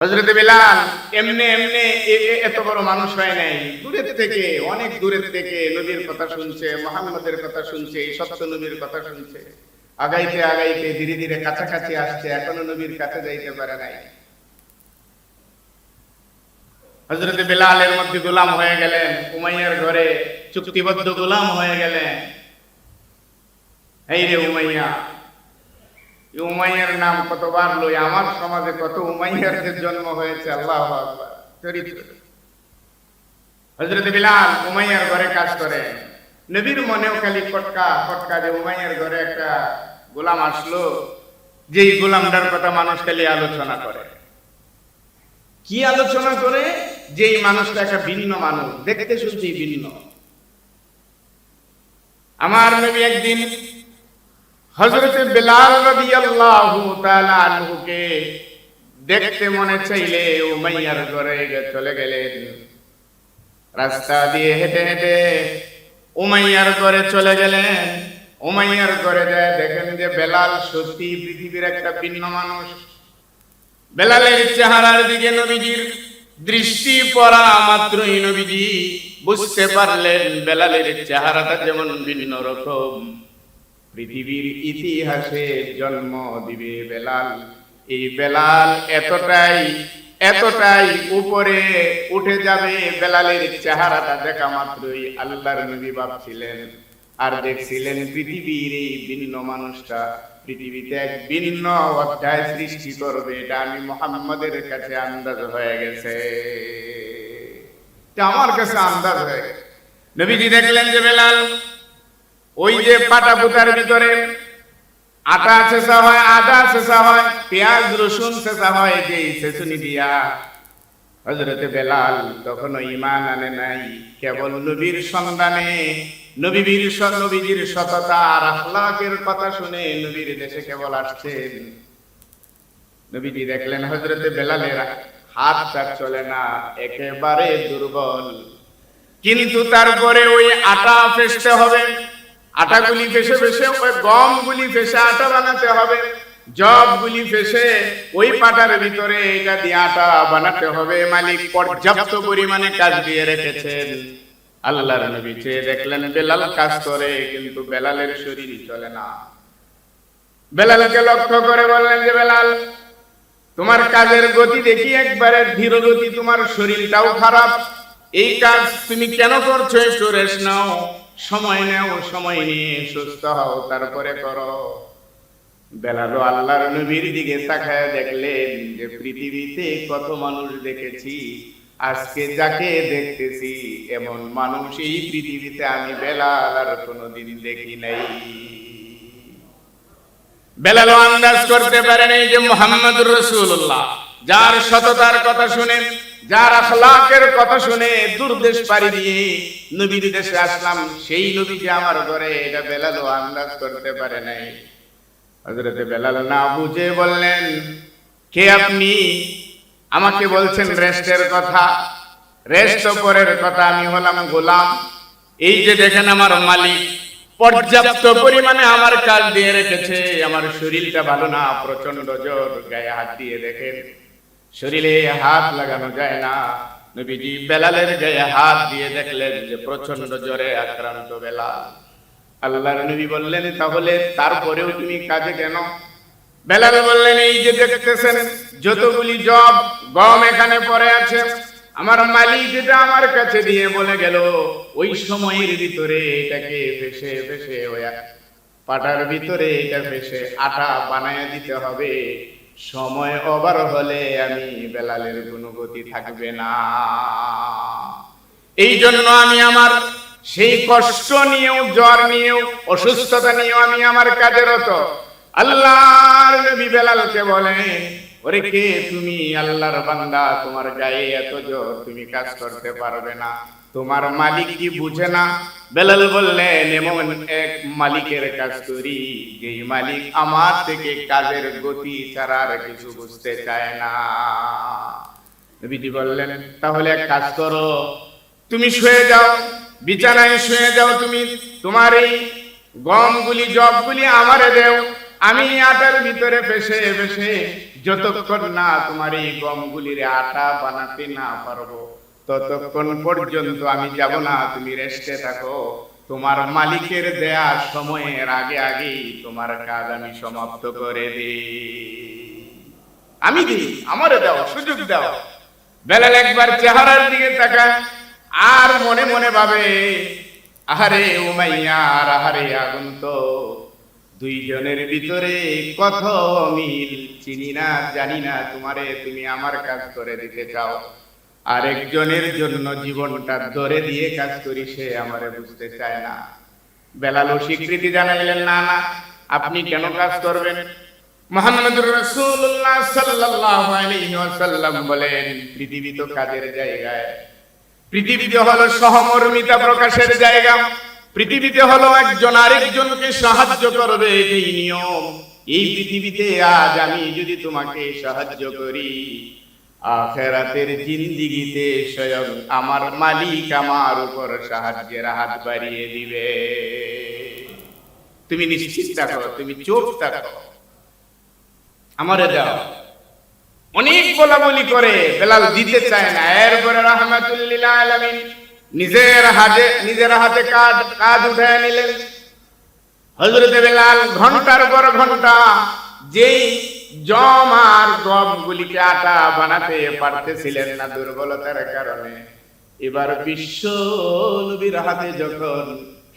হযরত বিলাল এমনি এমনি এত বড় মানুষ হয় নাই, দূরের থেকে, অনেক দূরের থেকে নবীর কথা শুনছে, মুহাম্মদের কথা শুনছে, এই সত্য নবীর কথা শুনছে। আগাইতে আগাইতে ধীরে ধীরে কাছাকাছি আসছে, এখনো নবীর কাছে যাইতে পারে নাই। হযরত বিলালের মধ্যে গোলাম হয়ে গেলেন, উমাইয়ার ঘরে চুক্তিবদ্ধ গোলাম হয়ে গেলেন। এই রে উমাইয়া, উমাইয়ার নাম কতবার লই, আমার সমাজে কত উমাইয়াদের জন্ম হয়েছে। আল্লাহু আকবার। চরিত্র। হযরত বিলাল উমাইয়ার ঘরে কাজ করে, নবীর মনেও খালি ফটকা ফটকা যে উমাইয়ার ঘরে একটা গোলাম আসলো, যেই গোলামটার কথা মানুষ খালি আলোচনা করে। কি আলোচনা করে? যেই মানুষটা একটা ভিন্ন মানুষ, দেখতে শুনতে ভিন্ন। আমার নবী একদিন হযরত বিলাল রাদিয়াল্লাহু তাআলা আনহুকে দেখতে মনে চাইলে উমাইয়ার ঘরে চলে গেলেন। রাস্তা দিয়ে হেঁটে হেঁটে উমাইয়ার ঘরে চলে গেলেন। উমাইয়ার ঘরে যায় দেখেন যে বেলাল সত্যি পৃথিবীর একটা ভিন্ন মানুষ। বেলালের চেহারার দিকে নবীজির দৃষ্টি পড়া মাত্রই নবীজি বুঝতে পারলেন বেলালের চেহারাটা যেমন ভিন্ন রকম, পৃথিবীর ইতিহাসে জন্ম দিবে বেলাল। এই বেলাল এতটাই উপরে উঠে যাবে, বেলালের চেহারাটা দেখা মাত্রই আল্লাহর নবী ভাবছিলেন আর দেখছিলেন পৃথিবীর এই ভিন্ন মানুষটা পৃথিবীতে এক ভিন্ন অধ্যায় সৃষ্টি করবে। এটা আমি মুহাম্মদের কাছে আন্দাজ হয়ে গেছে, এটা আমার কাছে আন্দাজ হয়ে গেছে। নবীজি দেখলেন যে বেলাল ওই যে পাটা পুতার ভিতরে আটা ছেঁচা হয়, আদা ছেঁচা হয়, পেঁয়াজ রসুন ছেঁচা হয়, যে ছেঁচুনি দিয়া হযরতে বেলাল তখনো ঈমান আনে নাই, কেবল নবীর সন্ধানে, নবীজির সততা আর আখলাকের কথা শুনে নবীর দেশে কেবল আসছেন। নবীজি দেখলেন হযরতে বেলালের হাতটা চলে না, একেবারে দুর্বল, কিন্তু তারপরে ওই আটা ফেসতে হবে, আটাগুলি ফেসে ফেসে ওই গমগুলি ফেসে আটা বানাতে হবে, জবগুলি ফেসে ওই পাটার ভিতরে এটা দিয়ে আটা বানাতে হবে। মালিক পর্যাপ্ত পরিমাণে কাজ দিয়ে রেখেছেন। আল্লাহর নবী চেয়ে দেখলেন বেলাল কাজ করে, কিন্তু বেলালের শরীর চলে না। বেলালকে লক্ষ্য করে বললেন যে বেলাল, তোমার কাজের গতি দেখি একবারে ধীর গতি, তোমার শরীরটাও খারাপ, এই কাজ তুমি কেন করছো? একটু রেস্ট নাও, সময় নাও, সময় নিয়ে সুস্থ হও, তারপরে করো। বেলাল আল্লাহর নবীর দিকে তাকায় দেখলেন যে পৃথিবীতে কত মানুষ দেখেছি, আজকে যাকে দেখতেছি এমন মানুষ এই পৃথিবীতে আমি বেলাল আর কোনোদিন দেখি নাই। বেলাল আন্দাজ করতে পারেন এই যে মুহাম্মদুর রাসূলুল্লাহ, যার সততার কথা শুনে, যার আখলাকের কথা শুনে দূরদেশ পাড়ি দিয়ে নবীর দেশে আসলাম, সেই নবী যে আমার ঘরে, এটা বেলাল আন্দাজ করতে পারে নাই। হযরতে বেলাল না বুঝে বললেন, কে আপনি? আমাকে বলছেন রেস্টের কথা? রেস্ট পরের কথা, আমি হলাম গোলাম। এই যে দেখেন আমার মালিক পর্যাপ্ত পরিমাণে আমার কাজ দিয়ে রেখেছে, আমার শরীরটা ভালো না, প্রচন্ড জ্বর, গায়ে হাত দিয়ে দেখেন শরীরে হাত লাগানো যায় না। নবীজি বেলালের গায়ে হাত দিয়ে দেখলেন যে প্রচন্ড জ্বরে আক্রান্ত বেলাল। আল্লাহর নবী বললেন, তাহলে তারপরেও তুমি কাজে কেন? বেলাল বললেন, এই যে দেখতেছেন যতগুলি জব গম এখানে পড়ে আছে, আমার মালিক যেটা আমার কাছে দিয়ে বলে গেল, ওই সময়ের ভিতরে এটাকে ফেসে ফেসে ওই পাটার ভিতরে এটা ফেসে আটা বানায় দিতে হবে। সময় ওভার হলে আমি বেলালের কোনো গতি থাকবে না। এই জন্য আমি আমার সেই কষ্ট নিয়েও, জ্বর নিয়েও, অসুস্থতা নিয়েও আমি আমার কাজে রত। আল্লাহর নবী বেলালকে বলে, ওরে কে তুমি? আল্লাহর বান্দা, তোমার গায়ে এত জ্বর, তুমি কাজ করতে পারবে না, তোমার মালিক কি বুঝে না? বেলাল বললেন, এমন এক মালিকের কাজ করি যেই মালিক আমার থেকে কাজের গতি ছাড়া আর কিছু বুঝতে চায় না। নবীজি বললেন, তাহলে এক কাজ করো, তুমি শুয়ে যাও, বিছানায় শুয়ে যাও, তুমি তোমার এই গমগুলি জবগুলি আমারে দেও, আমি আটার ভিতরে ফেসে ফেসে যতক্ষণ না তোমার এই গমগুলির আটা বানাতে না পারবো ততক্ষণ পর্যন্ত আমি যাব না, তুমি রেস্টে থাকো। তোমার মালিকের দেয়া সময়ের আগে আগেই তোমার কাজ আমি সমাপ্ত করে দিই। আমি দিই, আমারে দাও, সুযোগ দাও। বেলাল একবার চেহারার দিকে তাকায় আর মনে মনে ভাবে, আহারে উমাইয়া আর আহারে আগন্তুক, দুইজনের ভিতরে কত মিল, চিনি না জানি না তোমারে, তুমি আমার কাজ করে দিতে চাও, আরেকজনের জন্য জীবনটা ধরে দিয়ে কাজ করি, সে আমারে বুঝতে চায় না। বেলাল স্বীকৃতি জানাইলেন, না না, আপনি কেন কাজ করবেন? মুহাম্মদুর রাসূলুল্লাহ সাল্লাল্লাহু আলাইহি ওয়াসাল্লাম বলেন, পৃথিবী তো কাজের জায়গায়, পৃথিবীতে হলো সহমর্মিতা প্রকাশের জায়গা, পৃথিবীতে হলো একজন আরেকজনকে সাহায্য করবে, এই নিয়ম। এই পৃথিবীতে আজ আমি যদি তোমাকে সাহায্য করি, আখিরাতের জিন্দেগিতে স্বয়ং আমার মালিক আমার উপর সাহায্যের হাত বাড়িয়ে দিবে। তুমি নিশ্চিত থাকো, তুমি চুপ থাকো, আমারে দাও। অনেক বলাবলি করে, বেলাল দিতে চায় না। এরপরে রাহমাতুল লিল আলামিন নিজের হাতে কাজ উঠায় নিলেন। হযরত বেলাল ঘন্টার পর ঘন্টা যেই জম আর গমগুলিকে আটা বানাতে পারতেছিলেন না দুর্বলতার কারণে, এবার বিশ্ব নবীর হাতে যখন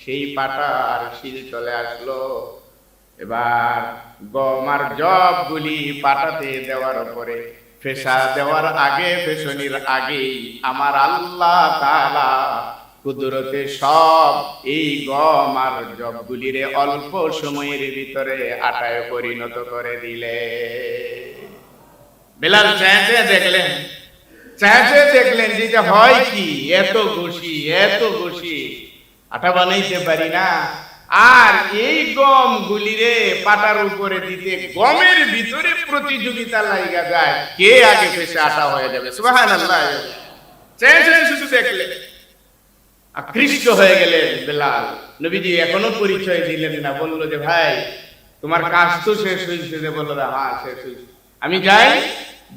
সেই পাটার শিল চলে আসলো, এবার গম আর জবগুলি পাটাতে দেওয়ার পরে ফেসা দেওয়ার আগে, ফেসনির আগেই আমার আল্লাহ তাআলা কুদরতে সব এই গম আর জবগুলিরে অল্প সময়ের ভিতরে আটায় পরিণত করে দিলে। বেলাল চাইতে দেখলেন যে হয় কি, এত ঘষি আটা বানাইতে পারি না, আর এই গম গুলিরে পাটার উপরে দিতে গমের ভিতরে প্রতিযোগিতা লাগা যায়, কে আগে ফেসে আটা হয়ে যাবে। সুবহানাল্লাহ। শুধু দেখলেন, আকৃষ্ট হয়ে গেলেন বেলাল। নবীজি এখনো পরিচয় দিলেন না, বললো যে ভাই তোমার কাজ তো শেষ হয়েছে? বললো হ্যাঁ শেষ হয়েছে। আমি যাই?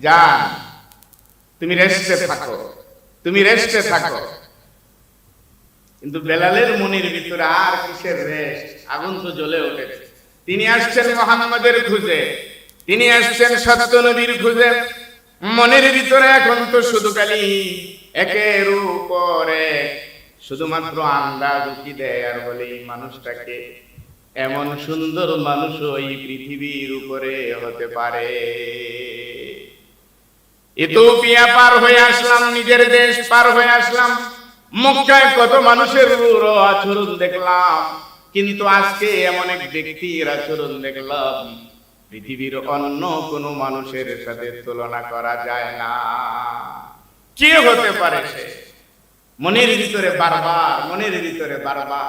যান, তুমি রেস্টে থাকো। কিন্তু বেলালের মনের ভিতরে আর কিসের রেস্ট, আগুন তো জ্বলে উঠেছে। তিনি আসছেন মুহাম্মাদের খুঁজে, তিনি আসছেন সত্য নবীর খুঁজে। মনের ভিতরে এখন তো শুধু খালি একের উপরে শুধুমাত্র আন্দাজ উকি দেয় আর বলে এই মানুষটাকে, এমন সুন্দর মানুষ ওই পৃথিবীর উপরে হতে পারে। ইথিওপিয়া পার হয়ে আসলাম, নিজের দেশ পার হয়ে আসলাম, মক্কায় কত মানুষের আচরণ দেখলাম, কিন্তু আজকে এমন এক ব্যক্তির আচরণ দেখলাম পৃথিবীর অন্য কোন মানুষের সাথে তুলনা করা যায় না। কে হতে পারে সে? মনের ভিতরে বারবার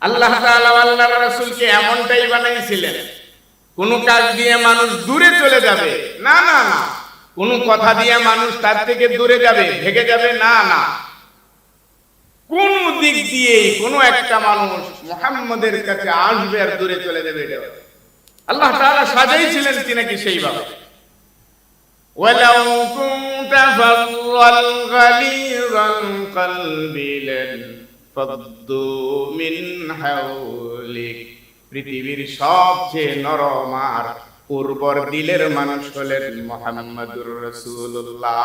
আল্লাহ তাআলা আল্লাহর রাসূলকে এমনটাই বানাইছিলেন, কোন কাজ দিয়ে মানুষ দূরে চলে যাবে না, কোন কথা দিয়ে মানুষ তার থেকে দূরে যাবে, ভেগে যাবে না, কোন দিক দিয়ে কোন একটা মানুষ মুহাম্মদের কাছে আসবে আর দূরে চলে যাবে, আল্লাহ তাআলা সাজাইছিলেন তিনাকে সেইভাবে। ওয়ালাউ কুনতা ফাযযাল গালিযাল কলবি লানফাদ্দু মিন হাওলিক, পৃথিবীর সবচেয়ে নরম আর উর্বর দিলের মানুষ হলেন মুহাম্মদুর রাসূলুল্লাহ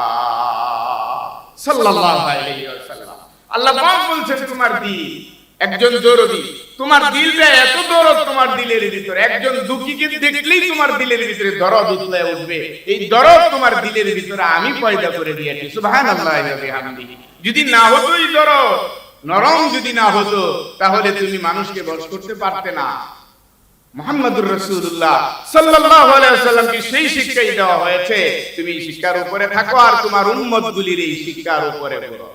সাল্লাল্লাহু আলাইহি ওয়াসাল্লাম। আল্লাহ পাক বলছেন তোমার দিল, একজন দরদি, তোমার দিলটা এত দরদ তোমার দিলের ভিতরে, একজন দুঃখীকে দেখলেই তোমার দিলের ভিতরে দরদ উতলে উঠবে। এই দরদ তোমার দিলের ভিতরে আমি পয়দা করে দিয়েছি। সুবহানাল্লাহি ওয়া বিহামদিহি। যদি না হতো এই দরদ, নরম যদি না হতো, তাহলে তুমি মানুষকে বশ করতে পারতে না। মুহাম্মদুর রাসূলুল্লাহ সাল্লাল্লাহু আলাইহি ওয়াসাল্লামকে সেই শিক্ষাই দেওয়া হয়েছে, তুমি শিক্ষার উপরে থাকো আর তোমার উম্মতগুলির এই শিক্ষার উপরে পড়ো।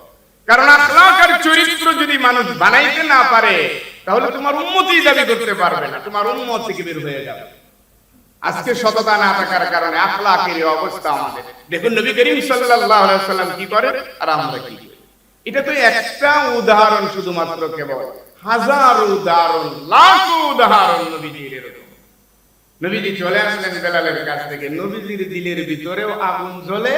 কারণ আখলাক আর চরিত্র যদি মানুষ বানাইতে না পারে, তাহলে তোমার উম্মতই দাবি করতে পারবে না, তোমার উম্মত থেকে বের হয়ে যাবে। আজকে সততা না থাকার কারণে আখলাকের এই অবস্থা আমাদের। দেখুন নবী করিম সাল্লাল্লাহু আলাইহি ওয়াসাল্লাম কি করে আর আমরা কি করি। এটা তো একটা উদাহরণ, শুধুমাত্র কেবল হাজার উদাহরণ, লাখ উদাহরণ নবীজির এরকম। নবীজি চলে আসলেন বেলালের কাছ থেকে। নবীজির দিলের ভিতরেও আগুন জ্বলে,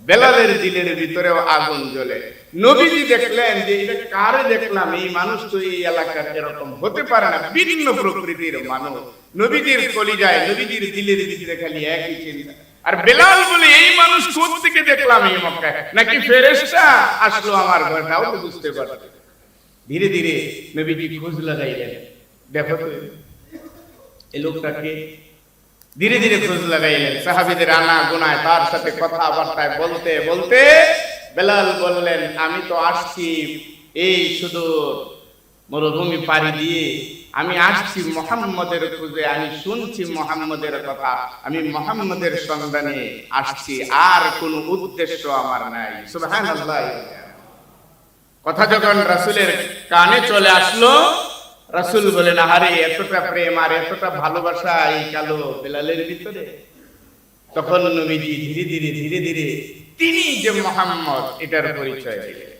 বেলালের দিলের ভিতরেও আগুন জ্বলে। নবীজি দেখলেন যে এটা কারে দেখলাম, এই মানুষ তো এই এলাকার এরকম হতে পারে না, বিভিন্ন প্রকৃতির মানুষ। নবীজির কলিজায়, নবীজির দিলের ভিতরে খালি একই চিন্তা। আর বেলাল বলে, এই মানুষ কোত্থেকে দেখলাম এই মক্কায়, নাকি ফেরেশতা আসলো আমার ঘরে, তাও তো বুঝতে পারছে। ধীরে ধীরে নবীজি খোঁজ লাগাইলেন, দেখো তো এই লোকটাকে। ধীরে ধীরে খোঁজ লাগাইলেন, সাহাবীদের আনা গুনায় তার সাথে কথাবার্তায় বলতে বলতে বেলাল বললেন, আমি তো আসছি এই সুদূর মরুভূমি পাড়ি দিয়ে, আমি আসছি মুহাম্মদের খোঁজে, আমি শুনছি মুহাম্মদের কথা, আমি মুহাম্মদের সন্ধানে আসছি, আর কোনো উদ্দেশ্য আমার নাই। সুবহানাল্লাহ। কথা যখন রাসূলের কানে চলে আসলো, রাসূল বলেন, আরে এতটা প্রেম আর এতটা ভালোবাসা এই কালো বেলালের ভিতরে। তখন নবীজি ধীরে ধীরে ধীরে ধীরে তিনি যে মুহাম্মদ এটার পরিচয় দিলেন।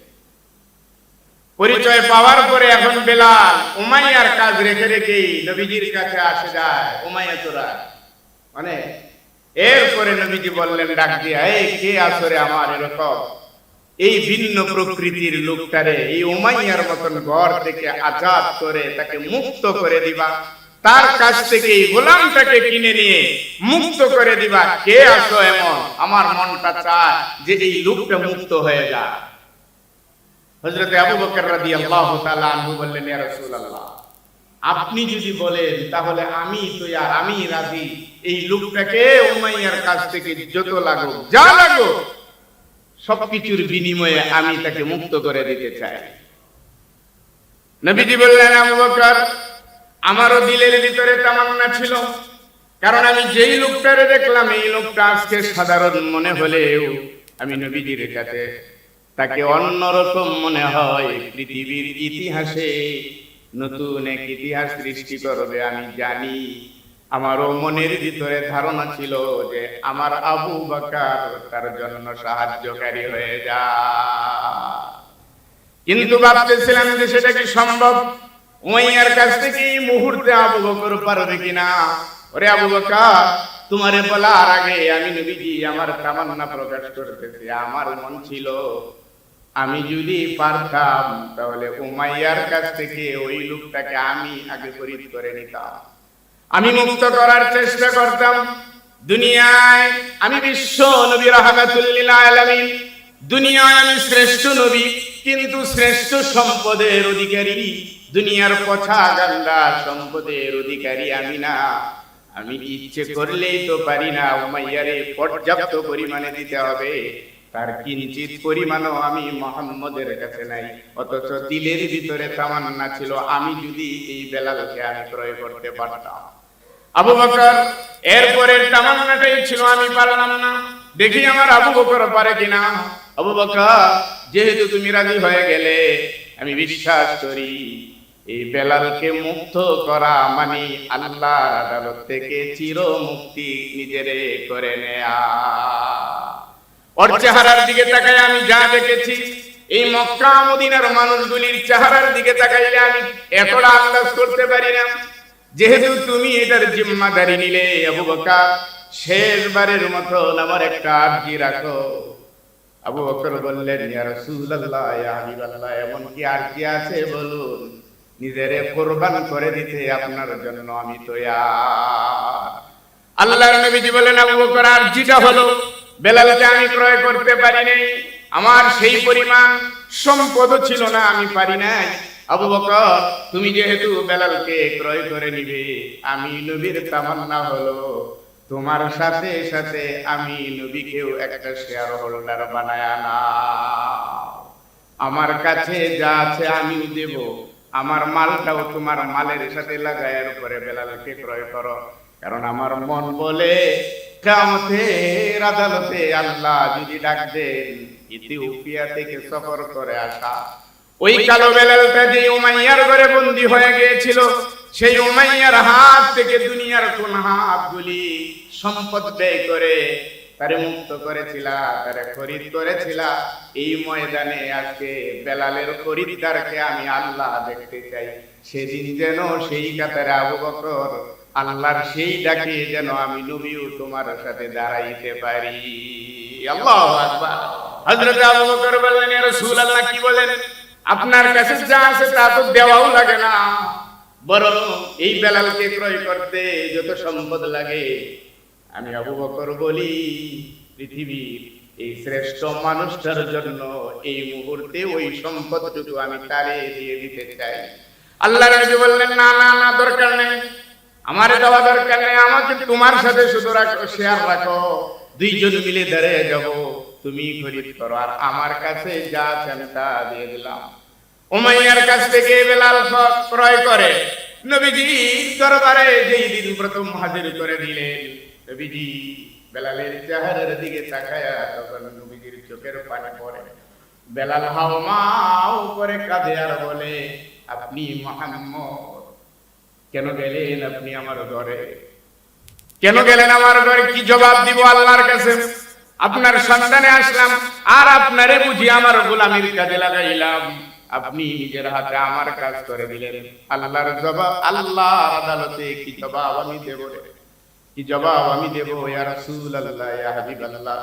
পরিচয় পাওয়ার পরে এখন বেলাল উমাইয়ার কাজ রেখে রেখেই নবীজির কাছে আসে যায়। উমাইয়া তোরা মানে, এরপরে নবীজি বললেন ডাক দিয়া, এই কে আসরে আমার এরকম এই ভিন্ন প্রকৃতির লোকটারে এই উমাইয়ার মতন ঘর থেকে আজাদ করে তাকে মুক্ত করে দিবা, তার কাছ থেকে এই গোলামটাকে কিনে নিয়ে মুক্ত করে দিবা, কে আসো এমন? আমার মনটা চায় যে এই লোকটা মুক্ত হয়ে যায়। হযরত আবু বকর রাদিয়াল্লাহু তাআলা আনহু বললেন, ইয়া রাসূলুল্লাহ, আপনি যদি বলেন তাহলে আমি রাজি, এই লোকটাকে উমাইয়ার কাছ থেকে যত লাগো যা লাগো সবকিছুর বিনিময়ে আমি তাকে মুক্ত করে দিতে চাই। নবীজি বললেন, আবু বকর, আমারও দিলের ভিতরে তামান্না ছিল, কারণ আমি যেই লোকটারে দেখলাম এই লোকটা আজকে সাধারণ মনে হলেও আমি নবীজির কাছে তাকে অন্যরকম মনে হয়। পৃথিবীর ইতিহাসে নতুন এক ইতিহাস সৃষ্টি করবে আমি জানি। আমারও মনের ভিতরে ধারণা ছিল যে আমার আবু বকর তার জন্য সাহায্যকারী হয়ে যায়, কিন্তু ভাবতেছিলাম যে সেটা কি সম্ভব? উমাইয়ার কাছ থেকে এই মুহূর্তে আবু বকর পারবে কিনা? ওরে আবু বকর, তোমারে বলার আগে আমি নবীজি আমার তামান্না প্রকাশ করতেছি। আমার মন ছিল আমি যদি পারতাম তাহলে উমাইয়ার কাছ থেকে ওই লোকটাকে আমি আগে পরিত করে নিতাম, আমি মুক্ত করার চেষ্টা করতাম। দুনিয়ায় আমি বিশ্ব নবী রাহমাতুল লিল আলামিন, দুনিয়ায় আমি শ্রেষ্ঠ নবী, কিন্তু শ্রেষ্ঠ সম্পদের অধিকারী, দুনিয়ার পছা গান্ডা সম্পদের অধিকারী আমি না। আমি ইচ্ছে করলেই তো পারি না উমাইয়ারে পর্যাপ্ত পরিমাণে দিতে হবে, তার কিঞ্চিত পরিমাণও আমি মুহাম্মদের কাছে নাই। অথচ দিলের ভিতরে তামান্না ছিল আমি যদি এই বেলালকে আমি ক্রয় করতে পারতাম। আবু বকর এরপরের তামান্নাটাই ছিল আমি পারলাম না, দেখি আমার আবু বকর পারে কিনা। আবু বকর, যেহেতু তুমি রাজি হয়ে গেলে, আমি বিশ্বাস করি এই বেলালকে মুক্ত করা মানে আল্লাহর আদালত থেকে চির মুক্তি নিজেরে করে নেয়া। ওর চেহারার দিকে তাকাই আমি যা দেখেছি, এই মক্কা মদিনার মানুষগুলির চেহারার দিকে তাকাইলে আমি এতটা আন্দাজ করতে পারি না। যেহেতু তুমি এটার জিম্মাদারি নিলে আবু বকর, শেষবারের মতো আমার একটা আরজি রাখো। আবু বকর বললেন, ইয়া রাসূলুল্লাহ, ইয়া হাবিবাল্লাহ, এমন কি আরজি আছে বলুন, নিজেরে কুরবান করে দিতে আপনার জন্য আমি তৈয়ার। আল্লাহর নবীজি বলেন, আবু বকর, আরজিটা হলো বেলালকে আমি ক্রয় করতে পারি নাই, আমার সেই পরিমাণ সম্পদ ছিল না, আমি পারি নাই। আবু বকর, তুমি যেহেতু বেলালকে ক্রয় করে নিবে, আমি নবীর তামান্না হলো তোমার সাথে সাথে আমি নবীকেও একটা শেয়ার হোল্ডার বানায়া নাও। আমার কাছে যা আছে আমিও দেব, আমার মালটাও তোমার মালের সাথে লাগায়ের উপরে বেলালকে ক্রয় করো। কারণ আমার মন বলে কিয়ামতের আদালতে আল্লাহ যদি ডাক দেন ইথিওপিয়া থেকে সফর করে আসা ওই কালো বেলালটা যে উমাইয়ার ঘরে বন্দী হয়ে গিয়েছিল, সেই উমাইয়ার হাত থেকে দুনিয়ার কোন হাতগুলি সম্পদ ব্যয় করে তারে মুক্ত করেছিলা, তারে খরিদ করেছিলা, এই ময়দানে আজকে বেলালের খরিদারকে আমি আল্লাহ দেখতে চাই। সেদিন যেন সেই কাতারে আবু বকর আল্লাহর সেই ডাকে যেন আমি নবীও তোমার সাথে দাঁড়াইতে পারি। আল্লাহু আকবার। হযরত আবু বকর বললেন, ইয়া রাসূলুল্লাহ, কি বলেন? আপনার কাছে যা আছে তা তো দেওয়াও লাগে না, বরং এই বেলালকে ক্রয় করতে যত সম্পদ লাগে, আমি আবু বকর বলি পৃথিবীর এই শ্রেষ্ঠ মানুষটার জন্য এই মুহূর্তে ওই সম্পদটুকু আমি তারে দিয়ে দিতে চাই। আল্লাহর নবী বললেন, না না না, দরকার নেই, আমার দেওয়া দরকার নেই, আমাকে তোমার সাথে শুধু রাখো, শেয়ার রাখো, দুইজন মিলে দাঁড়িয়ে যাব, তুমি খরিদ করো, আর আমার কাছে যা আছে আমি তা দিয়ে দিলাম। উমাইয়ার কাছ থেকে বেলাল ক্রয় করে নবীজি দরবারে যেই দিন প্রথম হাজির করে দিলেন, নবীজি বেলালের চেহারার দিকে তাকায়া তখন নবীজির চোখের পানি পড়ে। বেলাল হাওমাও করে কাঁদে আর বলে, আপনি মুহাম্মদ, কেন গেলেন আপনি আমার ঘরে? কেন গেলেন আমার ঘরে? কি জবাব দিব আল্লাহর কাছে? আপনার সন্ধানে আসলাম, আর আপনারে বুঝি আমার গোলামির কাজে লাগাইলাম, আপনি নিজের হাতে আমার কাজ করে দিলেন। আল্লাহর জবাব, আল্লাহর আদালতে কি জবাব আমি দেব রে? কি জবাব আমি দেব? ইয়া রাসূলুল্লাহ, ইয়া হাবিবাল্লাহ,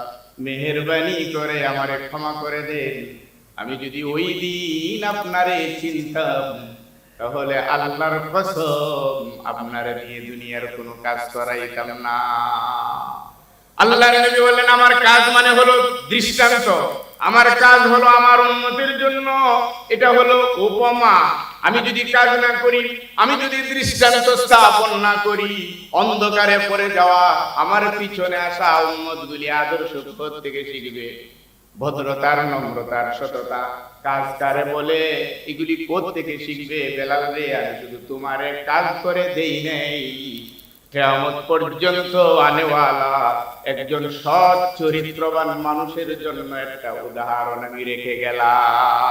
মেহেরবানি করে আমারে ক্ষমা করে দেন। আমি যদি ওই দিন আপনারে চিনতাম, তাহলে আল্লাহর কসম আপনারে দিয়ে দুনিয়ার কোনো কাজ করাইতাম না। আল্লাহর নবী বললেন, আমার কাজ মানে হলো দৃষ্টান্ত, আমার কাজ হলো আমার উম্মতের জন্য, এটা হলো উপমা। আমি যদি কাজ না করি, আমি যদি দৃষ্টান্ত স্থাপন না করি, অন্ধকারে পড়ে যাওয়া আমার পিছনে আসা উম্মতগুলি আদর্শ থেকে শিখবে, ভদ্রতার, নম্রতার, সততা, কাজ কারে বলে, এগুলি থেকে শিখবে। বেলাল রে, আমি শুধু তোমারে কাজ করে দেই নাই, কিয়ামত পর্যন্ত আনেওয়ালা একজন সৎ চরিত্রবান মানুষের জন্য একটা উদাহরণ আমি রেখে গেলাম।